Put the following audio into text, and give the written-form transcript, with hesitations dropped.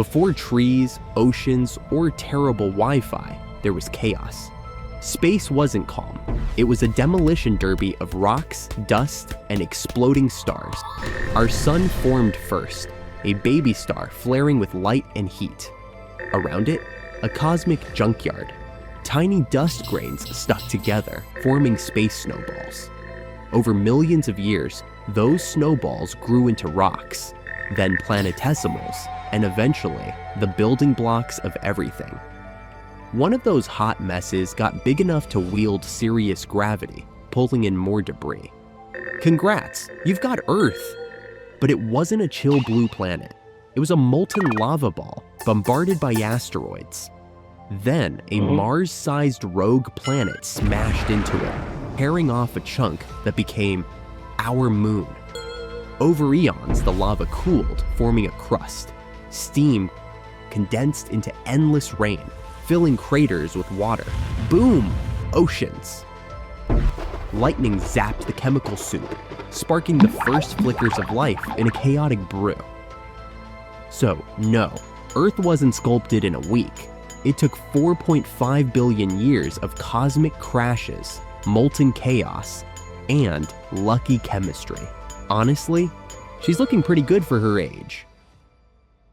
Before trees, oceans, or terrible Wi-Fi, there was chaos. Space wasn't calm. It was a demolition derby of rocks, dust, and exploding stars. Our sun formed first, a baby star flaring with light and heat. Around it, a cosmic junkyard. Tiny dust grains stuck together, forming space snowballs. Over millions of years, those snowballs grew into rocks, then planetesimals, and eventually, the building blocks of everything. One of those hot messes got big enough to wield serious gravity, pulling in more debris. Congrats, you've got Earth! But it wasn't a chill blue planet. It was a molten lava ball, bombarded by asteroids. Then, a Mars-sized rogue planet smashed into it, tearing off a chunk that became our moon. Over eons, the lava cooled, forming a crust. Steam condensed into endless rain, filling craters with water. Boom! Oceans. Lightning zapped the chemical soup, sparking the first flickers of life in a chaotic brew. So, no, Earth wasn't sculpted in a week. It took 4.5 billion years of cosmic crashes, molten chaos, and lucky chemistry. Honestly, she's looking pretty good for her age.